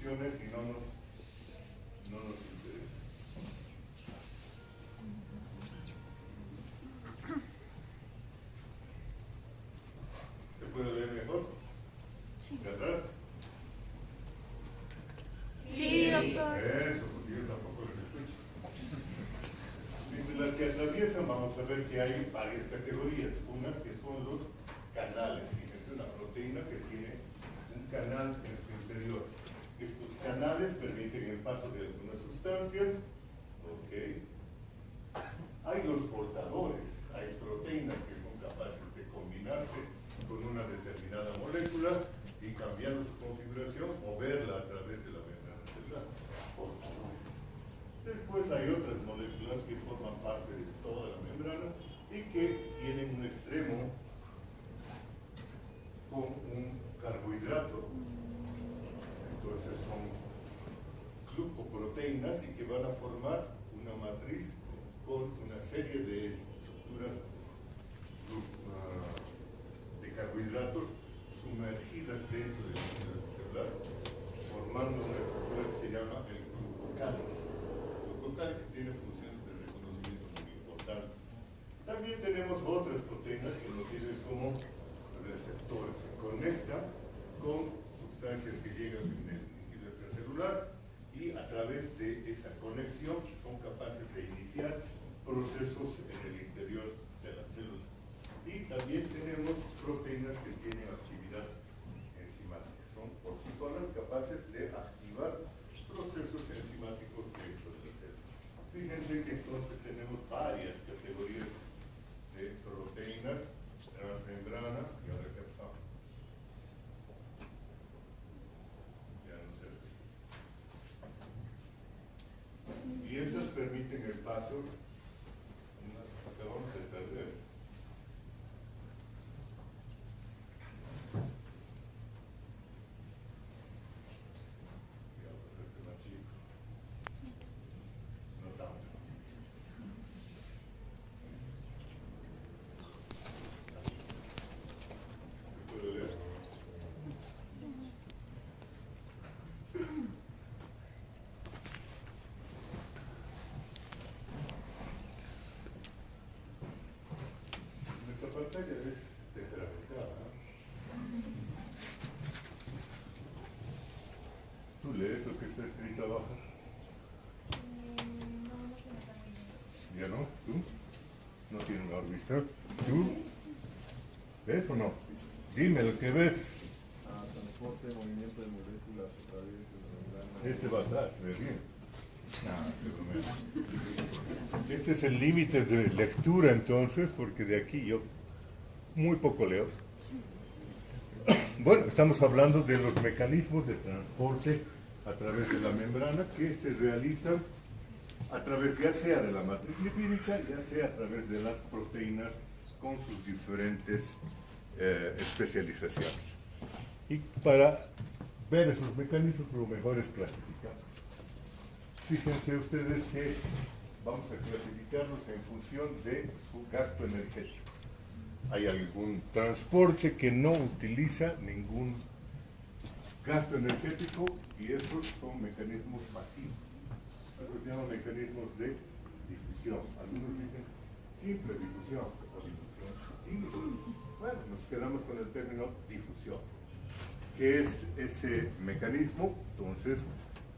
discusiones y no nos interesa. ¿Se puede leer mejor? Sí. ¿De atrás? Sí, doctor. Eso, porque yo tampoco les escucho. Dice, las que atraviesan, vamos a ver que hay varias categorías. Unas que son los canales. Fíjense, una proteína que tiene un canal en su interior. Estos canales permiten el paso de algunas sustancias. Ok. Hay los portadores. Hay proteínas que son capaces de combinarse con una determinada molécula y cambiar su configuración, moverla a través de la membrana celular. Portadores. Después hay otras moléculas que forman parte de toda la membrana y que tienen un extremo con un carbohidrato. Entonces son glucoproteínas y que van a formar una matriz con una serie de estructuras de carbohidratos sumergidas dentro del núcleo celular, formando una estructura que se llama el glucocálix. El glucocálix tiene funciones de reconocimiento muy importantes. También tenemos otras proteínas que nos sirven como receptores. Se conectan con sustancias que llegan en el núcleo extracelular y a través de esa conexión son capaces de iniciar procesos en el interior de la célula. Y también tenemos proteínas que tienen actividad enzimática. Son por sí solas capaces de activar procesos enzimáticos dentro de la célula. Fíjense que entonces tenemos varias categorías de proteínas transmembrana y ahora que pasamos. Ya no sé. Y esas permiten el paso, acabamos de perder. Pantalla es tetrametrada. ¿Tú lees lo que está escrito abajo? ¿Ya no? ¿Tú? ¿No tienes mejor vista? ¿Tú? ¿Ves o no? Dime lo que ves. Transporte, movimiento de moléculas a través de la membrana. Este va atrás, ¿ves bien? Este es el límite de lectura entonces, porque de aquí yo muy poco leo. Bueno, estamos hablando de los mecanismos de transporte a través de la membrana que se realizan a través ya sea de la matriz lipídica, ya sea a través de las proteínas con sus diferentes especializaciones. Y para ver esos mecanismos lo mejor es clasificarlos. Fíjense ustedes que vamos a clasificarlos en función de su gasto energético. Hay algún transporte que no utiliza ningún gasto energético y esos son mecanismos pasivos. Esos se llaman mecanismos de difusión. Algunos dicen simple difusión o difusión simple. Bueno, nos quedamos con el término difusión. ¿Qué es ese mecanismo? Entonces,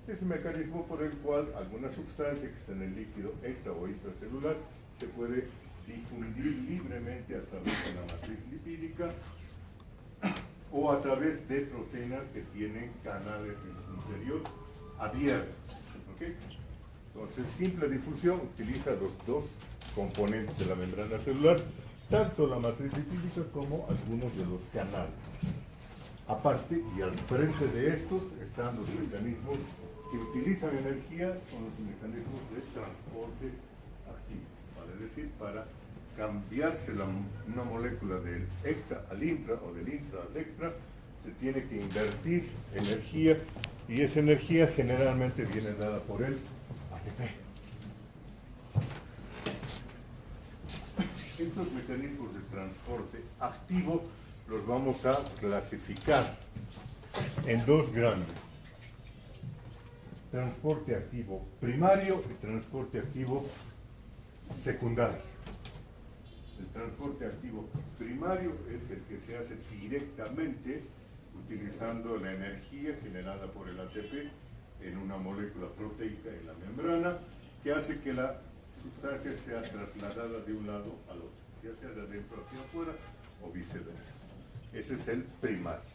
es un mecanismo por el cual alguna sustancia que está en el líquido extra o intracelular se puede difundir libremente a través de la matriz lipídica o a través de proteínas que tienen canales en su interior abiertos. ¿Okay? Entonces, simple difusión utiliza los dos componentes de la membrana celular, tanto la matriz lipídica como algunos de los canales. Aparte, y al frente de estos están los mecanismos que utilizan energía, son los mecanismos de transporte activo, vale decir, para cambiarse una molécula del extra al intra o del intra al extra, se tiene que invertir energía y esa energía generalmente viene dada por el ATP. Estos mecanismos de transporte activo los vamos a clasificar en dos grandes. transporte activo primario y transporte activo secundario. El transporte activo primario es el que se hace directamente utilizando la energía generada por el ATP en una molécula proteica en la membrana, que hace que la sustancia sea trasladada de un lado al otro, ya sea de adentro hacia afuera o viceversa. Ese es el primario.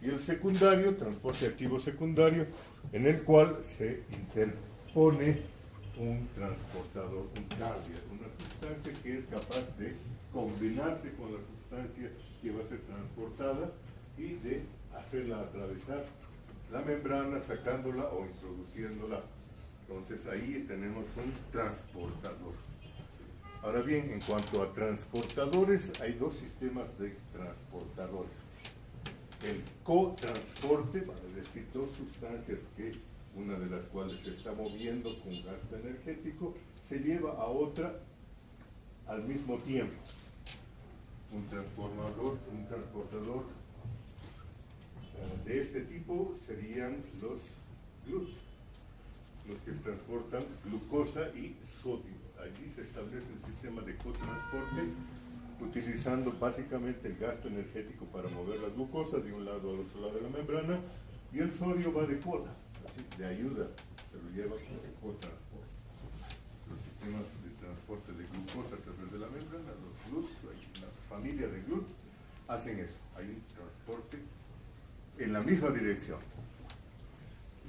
Y el secundario, transporte activo secundario, en el cual se interpone un transportador, un carrier, una sustancia que es capaz de combinarse con la sustancia que va a ser transportada y de hacerla atravesar la membrana, sacándola o introduciéndola. Entonces ahí tenemos un transportador. Ahora bien, en cuanto a transportadores, hay dos sistemas de transportadores. El cotransporte, vale decir, dos sustancias que una de las cuales se está moviendo con gasto energético, se lleva a otra al mismo tiempo. Un transportador de este tipo serían los GLUT, los que transportan glucosa y sodio. Allí se establece el sistema de cotransporte, utilizando básicamente el gasto energético para mover la glucosa de un lado al otro lado de la membrana, y el sodio va de cola, así, de ayuda, se lo lleva por el cotransporte. Los sistemas de transporte de glucosa a través de la membrana, los GLUT, la familia de GLUT, hacen eso. Hay un transporte en la misma dirección.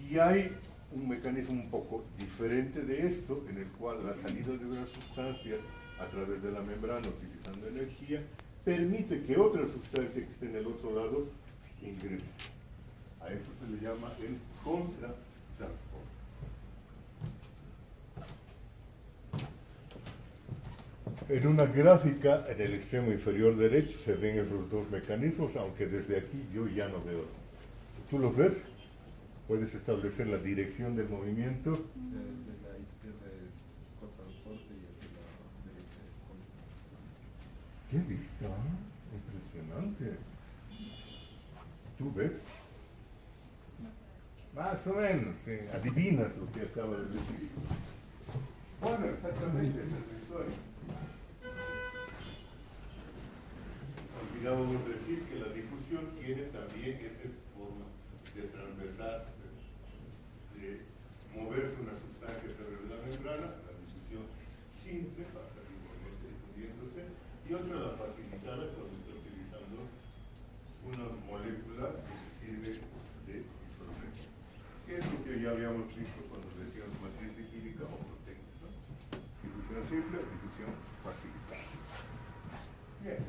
Y hay un mecanismo un poco diferente de esto, en el cual la salida de una sustancia a través de la membrana utilizando energía permite que otra sustancia que esté en el otro lado ingrese. A eso se le llama el contratransporte. En una gráfica en el extremo inferior derecho se ven esos dos mecanismos, aunque desde aquí yo ya no veo. ¿Tú los ves? Puedes establecer la dirección del movimiento. De la izquierda es cotransporte y hacia la derecha es contratransporte. ¡Qué vista! Impresionante. ¿Tú ves? Más o menos, sí. Adivinas lo que acaba de decir. Bueno, exactamente, esa es la historia. Olvidábamos decir que la difusión tiene también esa forma de transversar, de moverse una sustancia a través de la membrana. La difusión simple pasa igualmente difundiéndose, y otra la facilitada cuando está utilizando una molécula que sirve de disolvente, que es lo que ya habíamos visto cuando decíamos matriz lipídica o proteínas, ¿no? Difusión simple, difusión facilitada. Bien.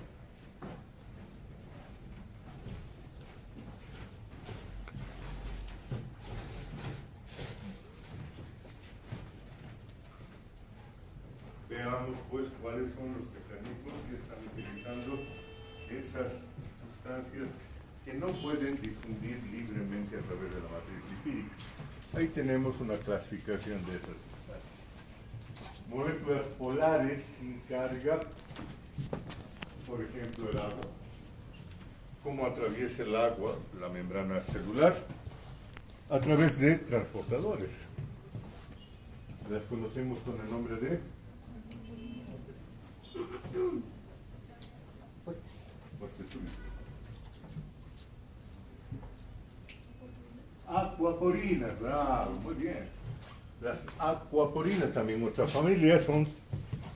Veamos pues cuáles son los mecanismos que están utilizando esas sustancias que no pueden difundir libremente a través de la matriz lipídica. Ahí tenemos una clasificación de esas sustancias. Moléculas polares sin carga, por ejemplo el agua. ¿Cómo atraviesa el agua la membrana celular? A través de transportadores. Las conocemos con el nombre de acuaporinas, bravo, muy bien. Las acuaporinas, también otra familia, son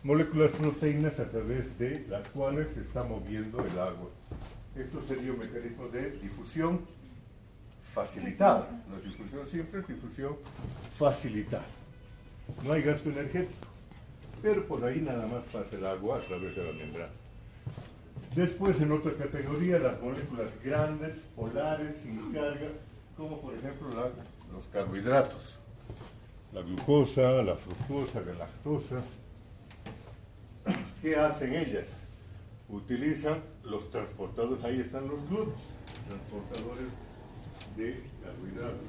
moléculas proteínas a través de las cuales se está moviendo el agua. Esto sería un mecanismo de difusión facilitada. No es difusión simple, es difusión facilitada. No hay gasto energético, pero por ahí nada más pasa el agua a través de la membrana. Después, en otra categoría, las moléculas grandes, polares, sin carga, como por ejemplo los carbohidratos, la glucosa, la fructosa, la lactosa. ¿Qué hacen ellas? Utilizan los transportadores, ahí están los GLUT, transportadores de carbohidratos,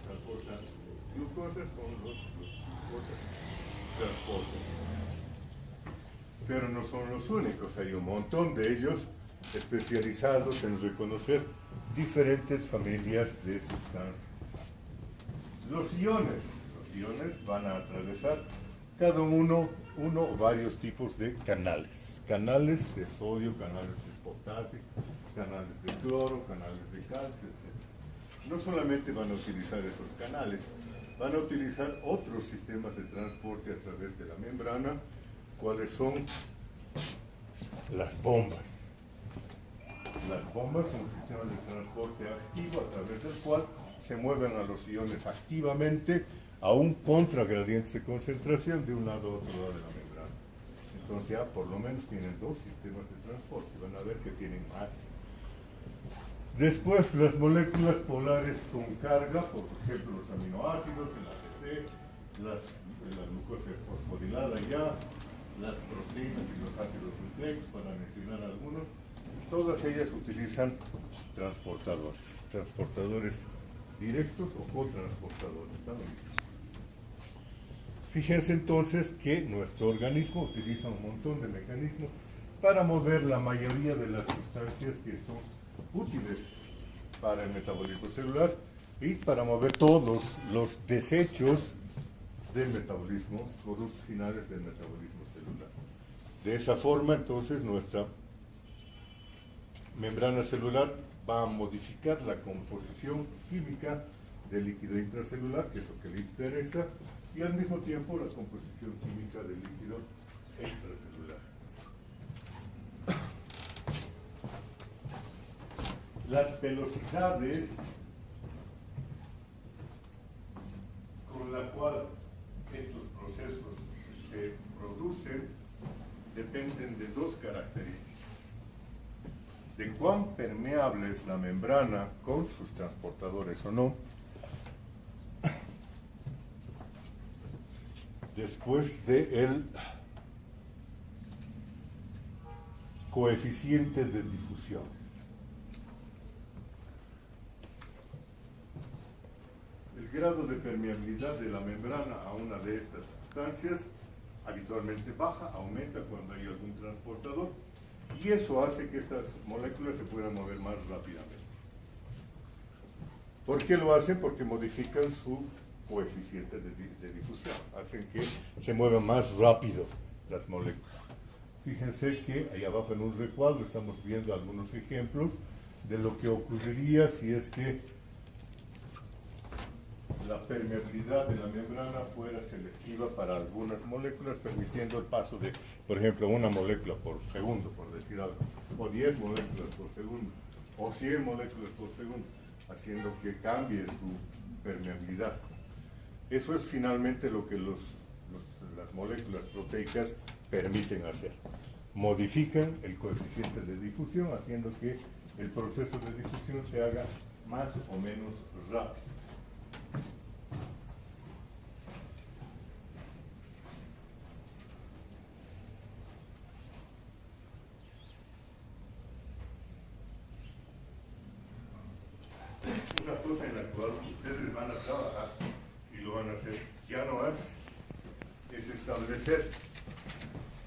transportan glucosa, son los glucosas, transportan. Pero no son los únicos, hay un montón de ellos especializados en reconocer diferentes familias de sustancias. Los iones van a atravesar cada uno o varios tipos de canales. Canales de sodio, canales de potasio, canales de cloro, canales de calcio, etc. No solamente van a utilizar esos canales, van a utilizar otros sistemas de transporte a través de la membrana, cuáles son las bombas. Las bombas son un sistema de transporte activo a través del cual se mueven a los iones activamente a un contragradiente de concentración de un lado a otro lado de la membrana. Entonces ya por lo menos tienen dos sistemas de transporte, van a ver que tienen más. Después las moléculas polares con carga, por ejemplo los aminoácidos, el ATP, la glucosa fosforilada ya, las proteínas y los ácidos nucleicos, para mencionar algunos, todas ellas utilizan transportadores directos o cotransportadores también. Fíjense entonces que nuestro organismo utiliza un montón de mecanismos para mover la mayoría de las sustancias que son útiles para el metabolismo celular y para mover todos los desechos del metabolismo, productos finales del metabolismo celular. De esa forma, entonces, nuestra membrana celular va a modificar la composición química del líquido intracelular, que es lo que le interesa, y al mismo tiempo la composición química del líquido extracelular. Las velocidades con la cual estos procesos se producen dependen de dos características: de cuán permeable es la membrana con sus transportadores o no, después del coeficiente de difusión. El grado de permeabilidad de la membrana a una de estas sustancias habitualmente baja, aumenta cuando hay algún transportador, y eso hace que estas moléculas se puedan mover más rápidamente. ¿Por qué lo hacen? Porque modifican su coeficiente de difusión, hacen que se muevan más rápido las moléculas. Fíjense que ahí abajo en un recuadro estamos viendo algunos ejemplos de lo que ocurriría si es que la permeabilidad de la membrana fuera selectiva para algunas moléculas, permitiendo el paso de, por ejemplo, una molécula por segundo, por decir algo, o 10 moléculas por segundo, o 100 moléculas por segundo, haciendo que cambie su permeabilidad. Eso es finalmente lo que las moléculas proteicas permiten hacer. Modifican el coeficiente de difusión, haciendo que el proceso de difusión se haga más o menos rápido. Una cosa en la cual ustedes van a trabajar, y lo van a hacer ya no más, es establecer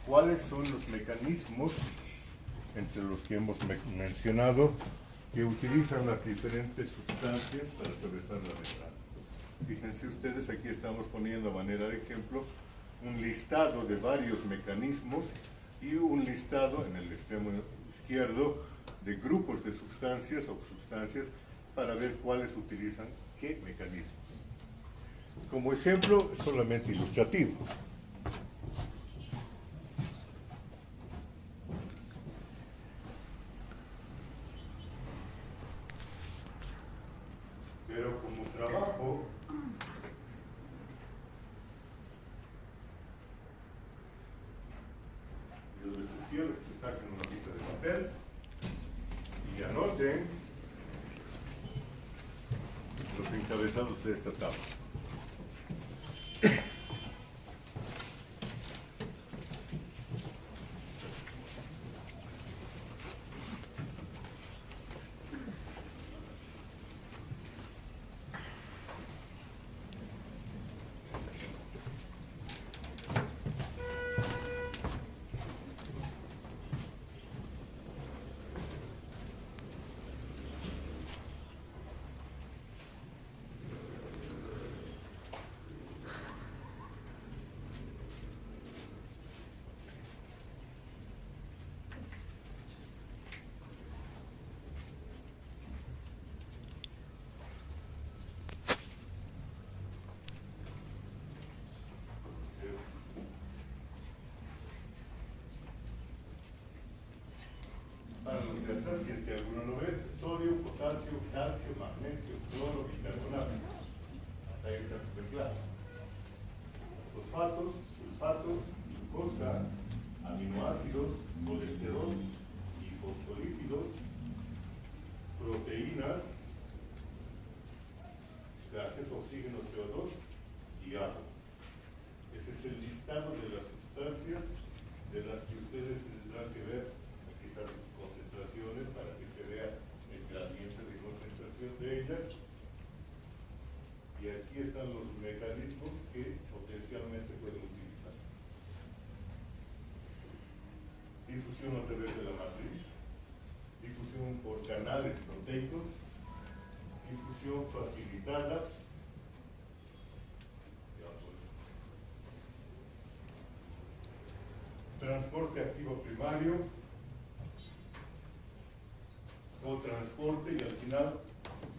cuáles son los mecanismos, entre los que hemos mencionado, que utilizan las diferentes sustancias para atravesar la membrana. Fíjense ustedes, aquí estamos poniendo a manera de ejemplo un listado de varios mecanismos y un listado en el extremo izquierdo de grupos de sustancias o substancias para ver cuáles utilizan qué mecanismos. Como ejemplo, solamente ilustrativo. Pero como trabajo, yo les sugiero que se saquen una hojita de papel y anoten los encabezados de esta tabla. alguno lo ve, sodio, potasio, calcio, magnesio, cloro, bicarbonato. Hasta ahí está súper claro. Fosfatos, sulfatos, glucosa, aminoácidos, colesterol y fosfolípidos, proteínas, gases, oxígeno, CO2 y agua. Ese es el listado de las sustancias de las que ustedes tendrán que ver. Aquí están sus concentraciones para que se vea el gradiente de concentración de ellas. Y aquí están los mecanismos que potencialmente pueden utilizar. Difusión a través de la matriz, difusión por canales proteicos, difusión facilitada, transporte activo primario o transporte y al final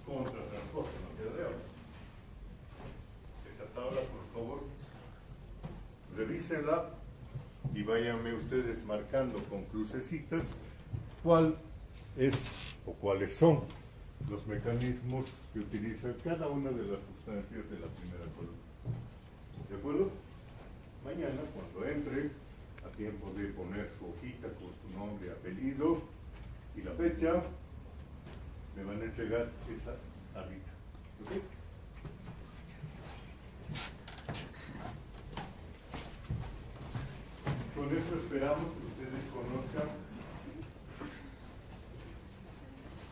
contratransporte, no queda de otra. Esta tabla, por favor, revísenla y váyanme ustedes marcando con crucecitas cuál es o cuáles son los mecanismos que utiliza cada una de las sustancias de la primera columna. ¿De acuerdo? Mañana, cuando entre, a tiempo de poner su hojita con su nombre, apellido y la fecha, me van a entregar esa tablita. ¿Ok? Con eso esperamos que ustedes conozcan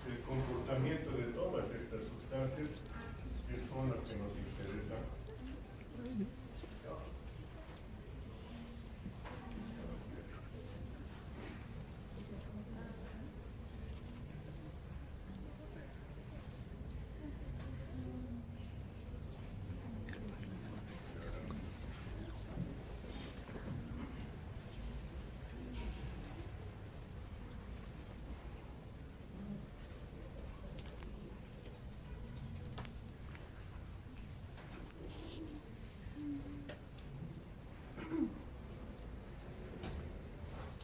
el comportamiento de todas estas sustancias que son las que nos interesan.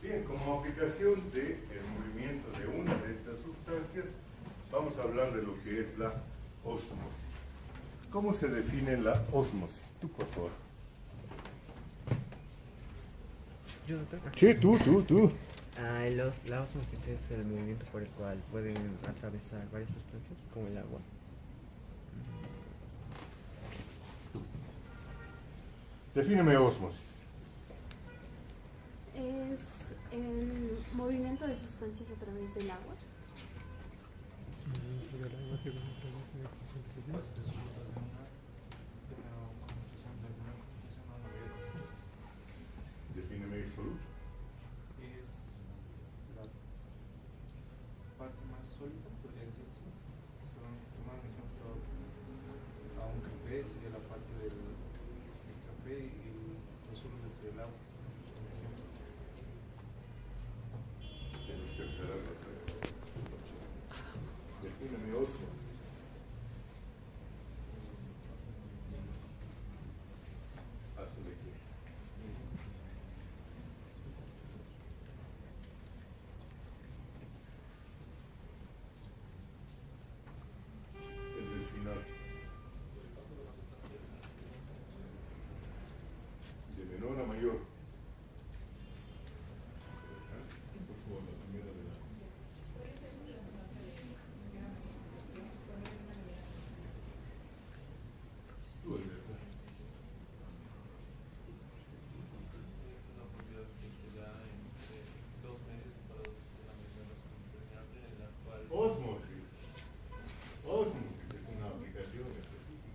Bien, como aplicación del movimiento de una de estas sustancias, vamos a hablar de lo que es la ósmosis. ¿Cómo se define la ósmosis? Tú, por favor. Yo no tengo. Sí, tú. La ósmosis es el movimiento por el cual pueden atravesar varias sustancias, como el agua. Defíneme ósmosis. Es el movimiento de sustancias a través del agua. Defíneme soluto. Es la parte más sólida, podría decirse. Tomar un ejemplo, a un café sería la parte del café y los sólidos sería el agua. Defíneme ósmosis. ¿Paso de qué? Es el final. De menor a mayor. Por favor, la primera de la... Tú, Alberto. Es una propiedad que se da entre dos medios separados de la membrana impermeable en la cual Ósmosis. Ósmosis es una aplicación específica.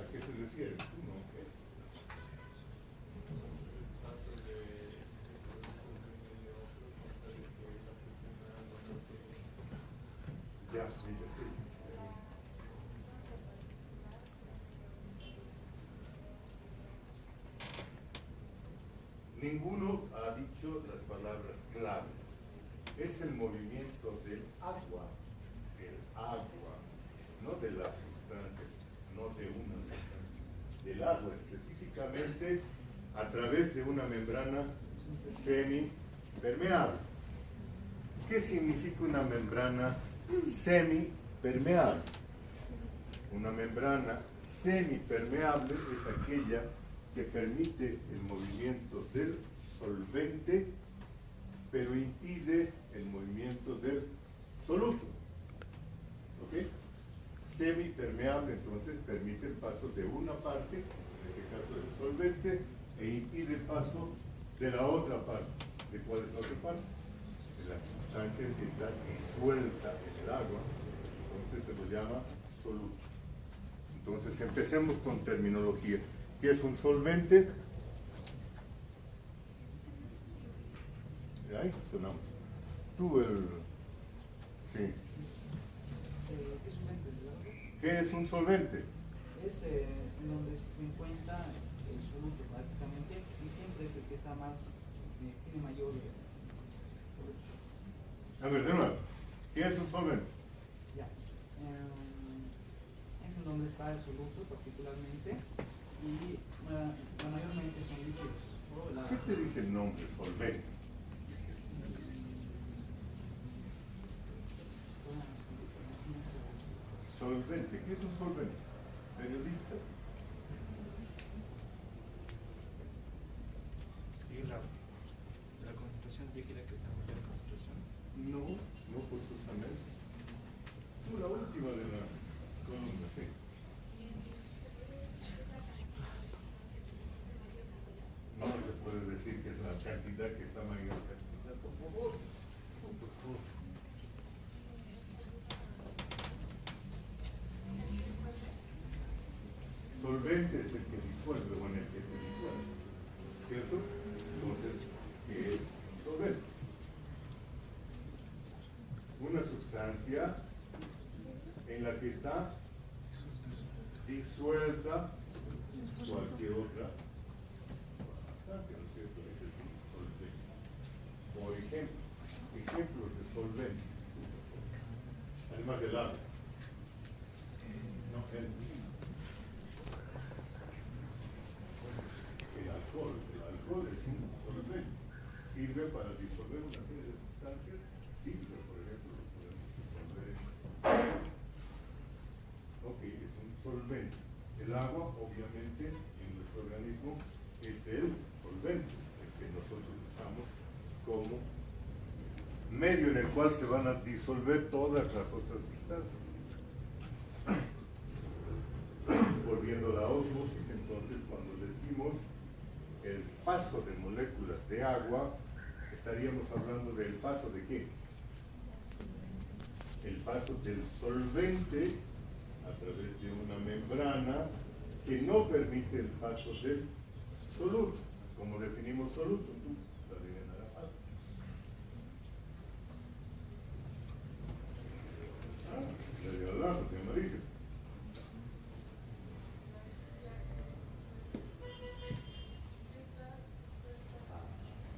¿A qué se refiere? Tú no, ¿qué? paso de de otro consta de que la presión agua no se Ya, sí, ya sí. Ninguno ha dicho las palabras clave. Es el movimiento del agua, no de las sustancias, no de una sustancia, del agua específicamente a través de una membrana permeable. ¿Qué significa una membrana semipermeable? Una membrana semipermeable es aquella que permite el movimiento del solvente, pero impide el movimiento del soluto. ¿Ok? Semipermeable, entonces, permite el paso de una parte, en este caso del solvente, e impide el paso de la otra parte. ¿De cuál es la otra parte? De la sustancia que está disuelta en el agua, entonces se lo llama soluto. Entonces, empecemos con terminología. ¿Qué es un solvente? Ahí sonamos. Tú el... Sí. ¿Qué solvente? ¿Qué es un solvente? Es donde se encuentra el soluto prácticamente y siempre es el que está más, tiene mayor A ver, de nuevo. ¿Qué es un solvente? ya. Es en donde está el soluto particularmente y mayormente son líquidos. ¿Qué te dice el nombre solvente? Solvente, ¿qué es un solvente? Periodista. Sería la concentración líquida que está en mayor concentración. No, no forzosamente. La última de la columna, sí. No se puede decir que es la cantidad que está mayor cantidad, por favor. No, por favor. Solvente es el que disuelve o en el que se disuelve, ¿cierto? Entonces, ¿qué es solvente? Una sustancia en la que está disuelta cualquier otra sustancia, ¿no es cierto? Ese es un solvente. Por ejemplo, ejemplos de solvente, además del agua. No, el alcohol es un solvente, sirve para disolver una serie de sustancias químicas, por ejemplo, lo podemos disolver. Ok, es un solvente. El agua, obviamente, en nuestro organismo es el solvente, el que nosotros usamos como medio en el cual se van a disolver todas las otras sustancias. Volviendo a la ósmosis, entonces, cuando decimos el paso de moléculas de agua, estaríamos hablando del paso de ¿qué? El paso del solvente a través de una membrana que no permite el paso del soluto. Como definimos soluto, tú, la línea naranja. La de abajo, de amarillo.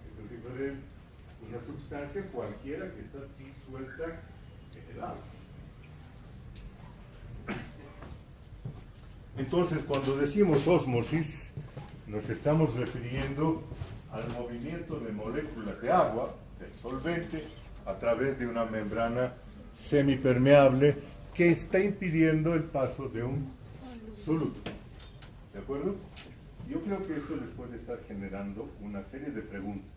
Eso es diferente. Una sustancia cualquiera que está disuelta en el agua. Entonces, cuando decimos ósmosis, nos estamos refiriendo al movimiento de moléculas de agua, del solvente, a través de una membrana semipermeable que está impidiendo el paso de un soluto. ¿De acuerdo? Yo creo que esto les puede estar generando una serie de preguntas.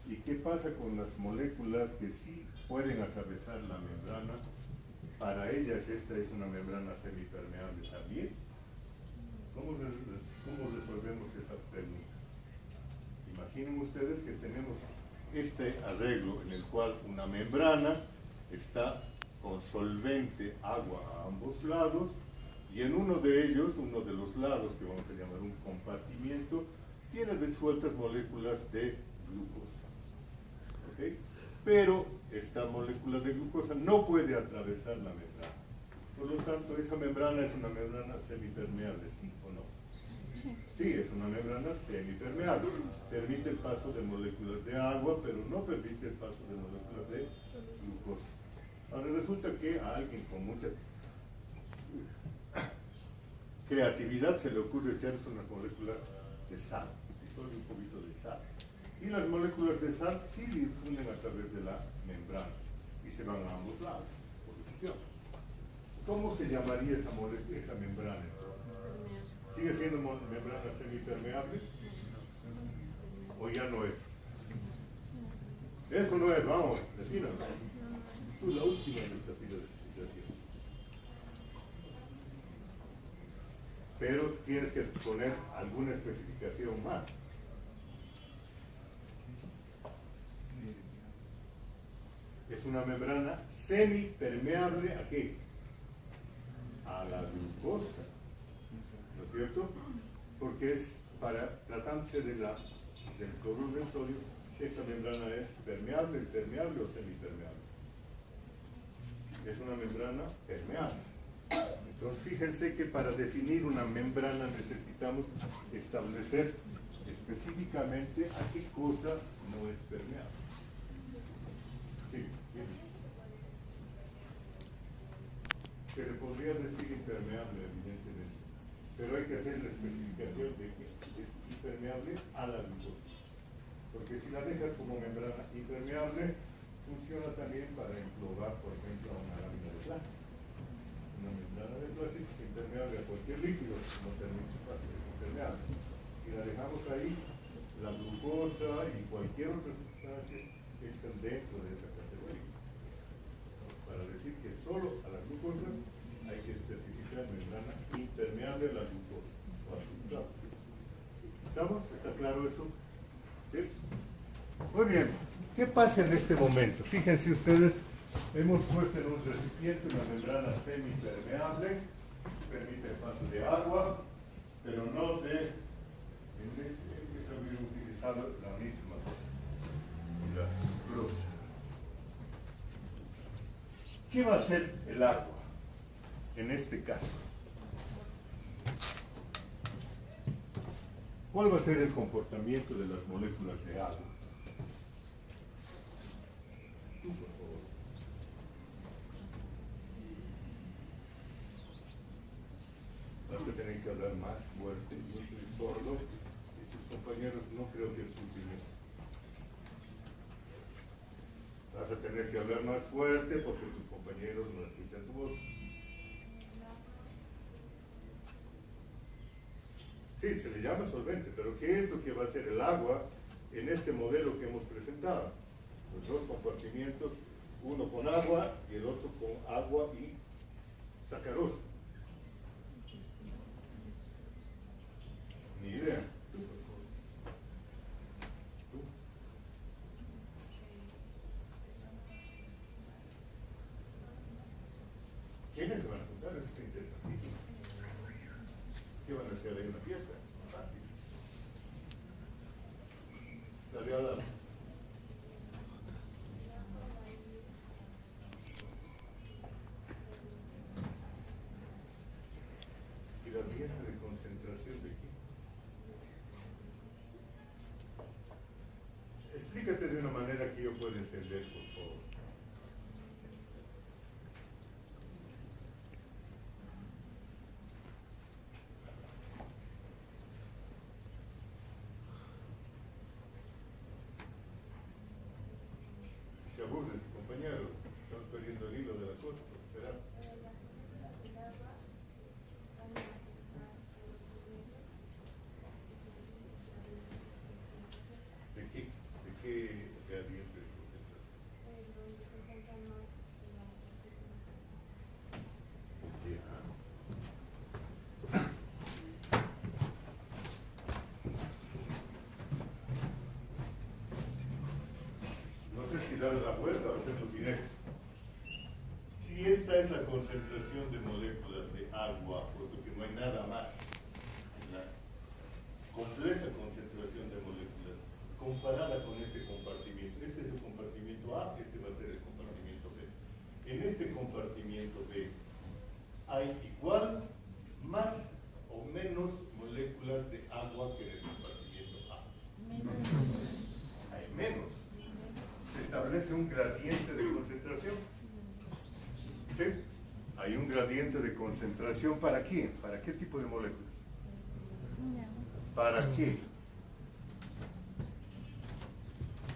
¿Y qué pasa con las moléculas que sí pueden atravesar la membrana? Para ellas esta es una membrana semipermeable también. ¿Cómo resolvemos esa pregunta? Imaginen ustedes que tenemos este arreglo en el cual una membrana está con solvente agua a ambos lados y en uno de ellos, uno de los lados que vamos a llamar un compartimiento, tiene disueltas moléculas de glucosa. ¿Okay? Pero esta molécula de glucosa no puede atravesar la membrana. Por lo tanto, esa membrana es una membrana semipermeable, ¿sí o no? Sí, es una membrana semipermeable. Permite el paso de moléculas de agua, pero no permite el paso de moléculas de glucosa. Ahora resulta que a alguien con mucha creatividad se le ocurre echarse unas moléculas de sal, y solo un poquito de sal. Y las moléculas de sal sí difunden a través de la membrana y se van a ambos lados, por difusión. ¿Cómo se llamaría esa membrana? ¿Sigue siendo membrana semipermeable? ¿O ya no es? Eso no es, vamos, defínalo. Tú la última de esta fila de explicación. Pero tienes que poner alguna especificación más. Es una membrana semipermeable ¿a qué? A la glucosa, ¿no es cierto? Porque es tratándose del cloruro de sodio, esta membrana es permeable, impermeable o semipermeable. Es una membrana permeable. Entonces fíjense que para definir una membrana necesitamos establecer específicamente a qué cosa no es permeable. Sí, bien. Se le podría decir impermeable, evidentemente, pero hay que hacer la especificación de que es impermeable a la glucosa. Porque si la dejas como membrana impermeable, funciona también para enclovar, por ejemplo, a una lámina de plástico. Una membrana de plástico es impermeable a cualquier líquido, no permite es impermeable. Si la dejamos ahí, la glucosa y cualquier otra sustancia están dentro de esa categoría. Para decir que solo a la glucosa hay que especificar membrana impermeable a la glucosa o al sustrato. ¿Estamos? ¿Está claro eso? ¿Sí? Muy bien. ¿Qué pasa en este momento? Fíjense ustedes, hemos puesto en un recipiente una membrana semipermeable, permite el paso de agua, pero no de... que se hubiera utilizado la misma cosa, las grosas. ¿Qué va a hacer el agua en este caso? ¿Cuál va a ser el comportamiento de las moléculas de agua? Tú, por favor. Vas a tener que hablar más fuerte. Yo soy sordo y tus compañeros no creo que escuchen eso. Vas a tener que hablar más fuerte porque tus compañeros no escuchan tu voz. Sí, se le llama solvente, pero ¿qué es lo que va a hacer el agua en este modelo que hemos presentado? Los dos compartimientos, uno con agua y el otro con agua y sacarosa. Ni idea. Tú, por favor. Tú. ¿Quiénes se van a juntar? Eso está interesantísimo. ¿Qué van a hacer ahí? ¿Una fiesta? Fácil. Dale a la... ¿Y la gradiente de concentración de qué? Explícate de una manera que yo pueda entender, por favor. Se aburren tus compañeros, están perdiendo el hilo de la cosa, por esperar. ¿De qué gradiente de concentración? No sé si darle la vuelta o hacerlo directo. Si esta es la concentración de moléculas de agua, puesto que no hay nada más, la completa concentración de moléculas, comparada con este compartimiento. Este es el compartimiento A, este va a ser el compartimiento B. En este compartimiento B hay igual, más o menos moléculas de agua que en el compartimiento A. Hay menos. Se establece un gradiente de concentración. ¿Sí? Hay un gradiente de concentración ¿para qué? ¿Para qué tipo de moléculas? ¿Para qué?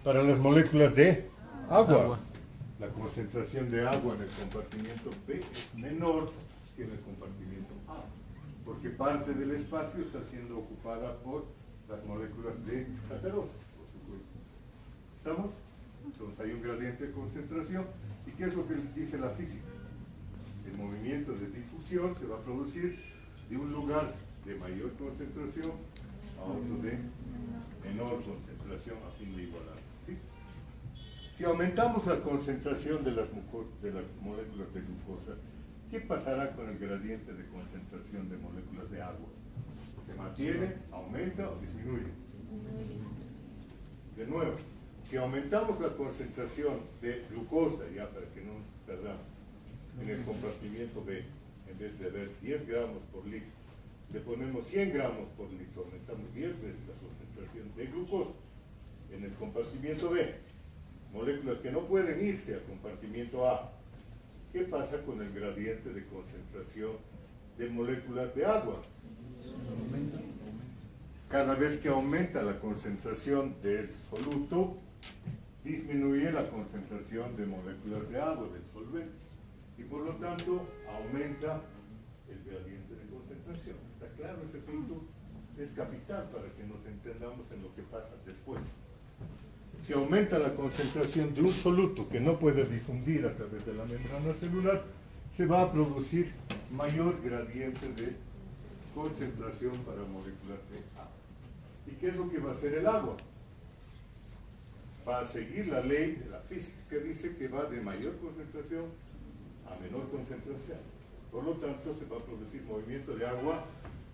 para las moléculas de agua. Agua. La concentración de agua en el compartimiento B es menor que en el compartimiento A, porque parte del espacio está siendo ocupada por las moléculas de H2, por supuesto. ¿Estamos? Entonces hay un gradiente de concentración. ¿Y qué es lo que dice la física? El movimiento de difusión se va a producir de un lugar de mayor concentración a otro de menor concentración a fin de igualar. ¿Sí? Si aumentamos la concentración de las moléculas de glucosa, ¿qué pasará con el gradiente de concentración de moléculas de agua? ¿Se mantiene, aumenta o disminuye? De nuevo, si aumentamos la concentración de glucosa, ya para que no nos perdamos, en el compartimiento B, en vez de haber 10 gramos por litro, le ponemos 100 gramos por litro, aumentamos 10 veces la concentración de glucosa en el compartimiento B, moléculas que no pueden irse al compartimiento A. ¿Qué pasa con el gradiente de concentración de moléculas de agua? Cada vez que aumenta la concentración del soluto, disminuye la concentración de moléculas de agua, del solvente. Y por lo tanto, aumenta el gradiente de concentración. ¿Está claro? Ese punto es capital para que nos entendamos en lo que pasa después. Si aumenta la concentración de un soluto que no puede difundir a través de la membrana celular, se va a producir mayor gradiente de concentración para moléculas de agua. ¿Y qué es lo que va a hacer el agua? Va a seguir la ley de la física que dice que va de mayor concentración a menor concentración. Por lo tanto, se va a producir movimiento de agua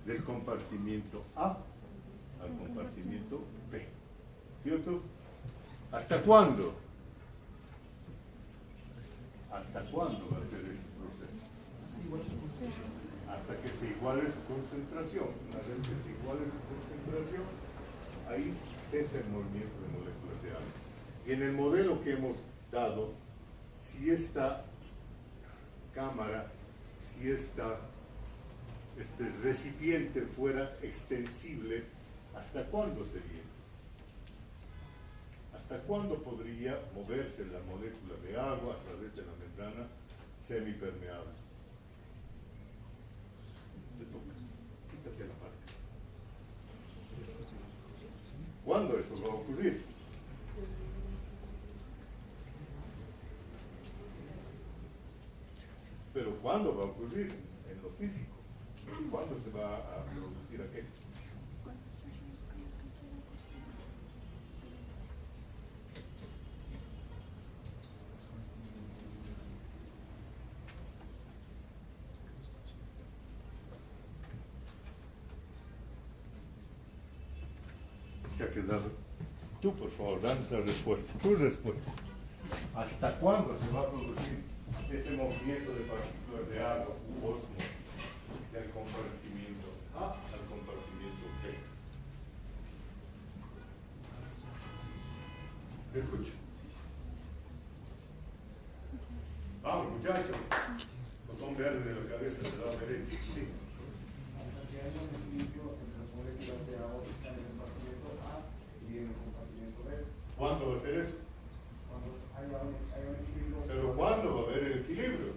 del compartimiento A al compartimiento B. ¿Cierto? ¿Hasta cuándo? ¿Hasta cuándo va a ser ese proceso? Hasta que se iguale su concentración. Una vez que se iguale su concentración, ahí cesa el movimiento de moléculas de agua. Y en el modelo que hemos dado, si esta cámara, si este recipiente fuera extensible, ¿hasta cuándo sería? ¿Hasta cuándo podría moverse la molécula de agua a través de la membrana semipermeable? Te toca, quítate la máscara. ¿Cuándo eso va a ocurrir? Pero ¿cuándo va a ocurrir en lo físico? ¿Cuándo se va a producir aquello? Se ha quedado. Tú, por favor, danos la respuesta. Tu respuesta. ¿Hasta cuándo se va a producir ese movimiento de partículas de agua u osmosis del compartimiento A al compartimiento B? Te escucho. Vamos, muchachos. Botón verde de la cabeza del lado derecho. Sí. Hasta que haya un equilibrio entre las moléculas de agua que están en el compartimiento A y en el compartimiento B. ¿Cuándo va a ser eso? Cuando haya un equilibrio. ¿Pero cuándo va a haber el equilibrio?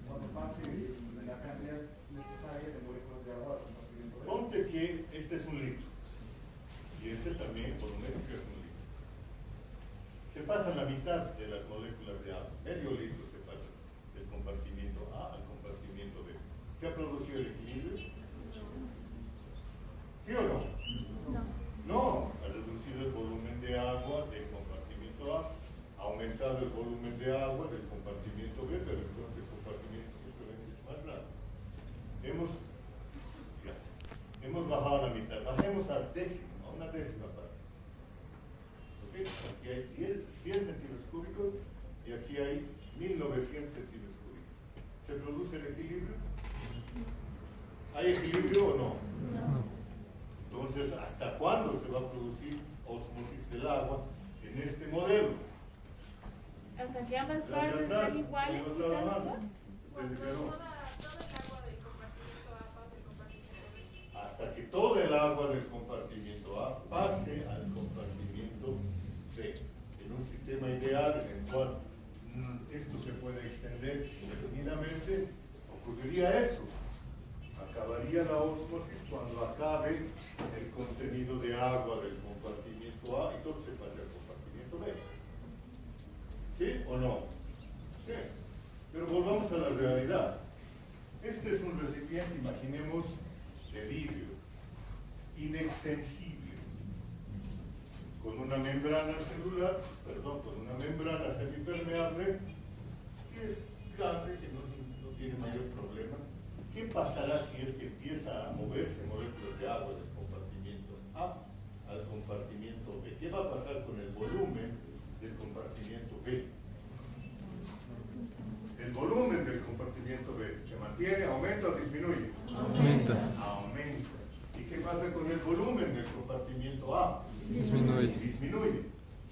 Cuando pase la cantidad necesaria de moléculas de agua al compartimiento B. Ponte que este es un litro. Y este también, por lo menos, es un litro. Se pasa la mitad de las moléculas de agua. Medio litro se pasa del compartimiento A al compartimiento B. ¿Se ha producido el equilibrio? ¿Sí o no? No, ha reducido el volumen de agua del compartimiento A, ha aumentado el volumen de agua del compartimiento B, pero entonces el compartimiento simplemente es más grande. Hemos bajado la mitad, bajemos a una décima parte. ¿Ok? Aquí hay 100 centímetros cúbicos y aquí hay 1900 centímetros cúbicos. ¿Se produce el equilibrio? ¿Hay equilibrio o no? No. Entonces, ¿hasta cuándo se va a producir osmosis del agua en este modelo? Hasta que ambas La de partes atrás, sean iguales y levanta la sean mano. iguales. Usted dice no. Todo el agua del compartimiento A pase al compartimiento ideal en el cual esto se puede extender indefinidamente, ocurriría eso. Acabaría la ósmosis cuando acabe el contenido de agua del compartimiento A y todo se pase al compartimiento B. ¿Sí o no? Sí. Pero volvamos a la realidad. Este es un recipiente, imaginemos, de vidrio, inextensible, con una membrana celular, con una membrana semipermeable, que es grande, que no tiene mayor problema. ¿Qué pasará si es que empieza a moverse moléculas de agua del compartimiento A al compartimiento B? ¿Qué va a pasar con el volumen del compartimiento B? El volumen del compartimiento B se mantiene, aumenta o disminuye. Aumenta. Aumenta. ¿Y qué pasa con el volumen del compartimiento A? Disminuye. Disminuye.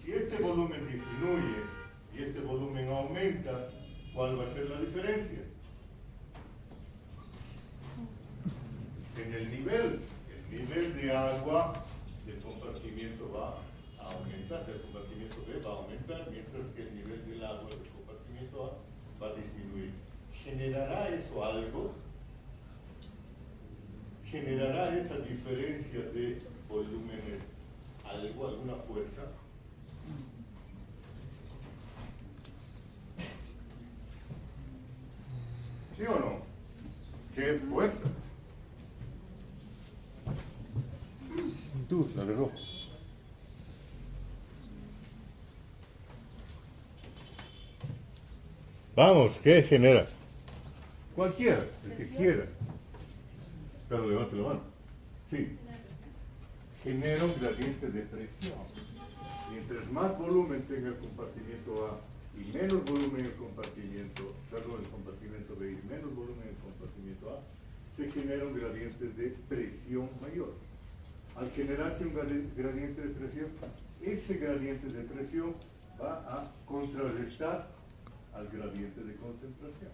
Si este volumen disminuye y este volumen aumenta, ¿cuál va a ser la diferencia? En el nivel de agua del compartimiento va a aumentar, del compartimiento B va a aumentar, mientras que el nivel del agua del compartimiento A va a disminuir. ¿Generará eso algo? ¿Generará esa diferencia de volúmenes algo, alguna fuerza? ¿Sí o no? ¿Qué fuerza? Tú, la de rojo. Vamos, ¿qué genera? Cualquiera, el que quiera. Pero levante la mano. Sí. Genera un gradiente de presión. Mientras más volumen tenga el compartimiento A y menos volumen el compartimiento B y menos volumen el compartimiento A, se genera un gradiente de presión mayor. Al generarse un gradiente de presión, ese gradiente de presión va a contrarrestar al gradiente de concentración.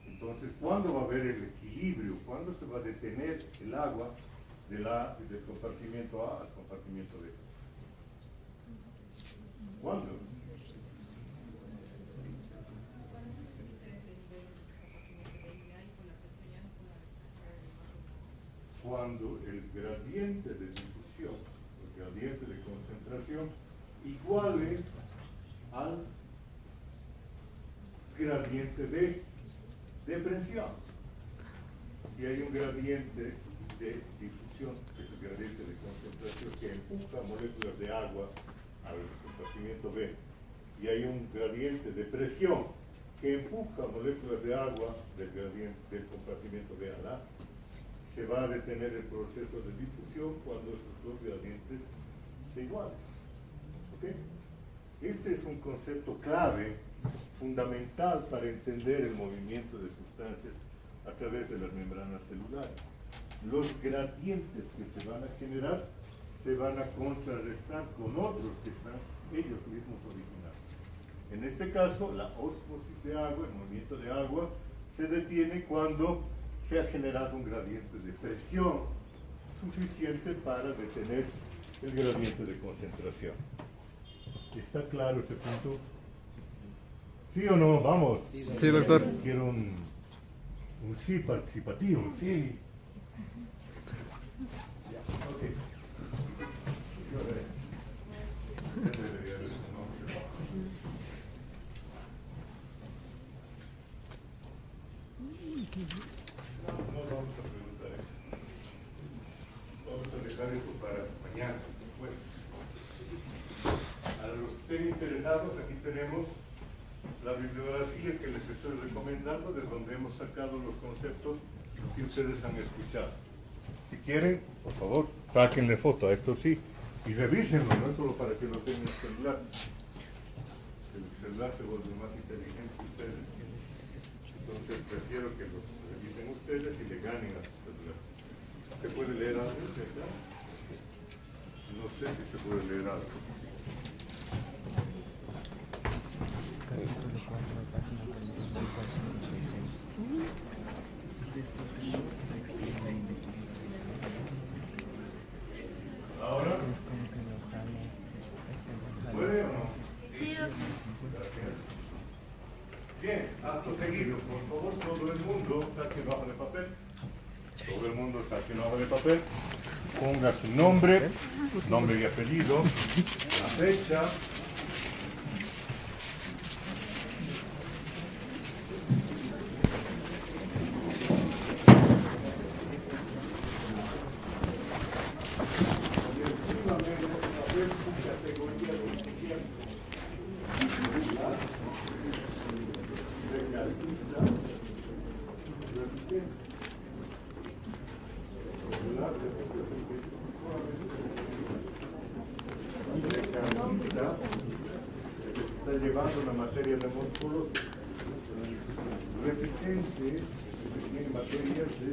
Entonces, ¿cuándo va a haber el equilibrio? ¿Cuándo se va a detener el agua del compartimiento A al compartimiento B? ¿Cuándo? Cuando el gradiente de difusión, el gradiente de concentración, iguale al gradiente de presión. Si hay un gradiente de difusión, que es el gradiente de concentración que empuja moléculas de agua al compartimiento B, y hay un gradiente de presión que empuja moléculas de agua del compartimiento B al A, se va a detener el proceso de difusión cuando esos dos gradientes se igualen. ¿Okay? Este es un concepto clave, fundamental para entender el movimiento de sustancias a través de las membranas celulares. Los gradientes que se van a generar se van a contrarrestar con otros que están ellos mismos originados. En este caso, la ósmosis de agua, el movimiento de agua, se detiene cuando se ha generado un gradiente de presión suficiente para detener el gradiente de concentración. ¿Está claro ese punto? ¿Sí o no? Vamos. Sí, doctor. Quiero un sí participativo. Sí. Ya, ok. Yo veré. No vamos a preguntar eso. Vamos a dejar eso para mañana, después. A los que estén interesados, aquí tenemos la bibliografía que les estoy recomendando, de donde hemos sacado los conceptos que ustedes han escuchado. Si quieren, por favor, sáquenle foto a esto, sí, y revísenlo, no solo para que lo tengan en el celular. El celular se vuelve más inteligente que ustedes. Entonces prefiero que los revisen ustedes y le ganen a su celular. ¿Se puede leer algo? ¿Verdad? No sé si se puede leer algo. ¿Ahora? ¿Puede o no? Sí, pido, por favor, todo el mundo saque una hoja de papel. Todo el mundo saque una hoja de papel. Ponga su nombre, nombre y apellido, la fecha. Está llevando una materia de músculos repetente, que tiene materias de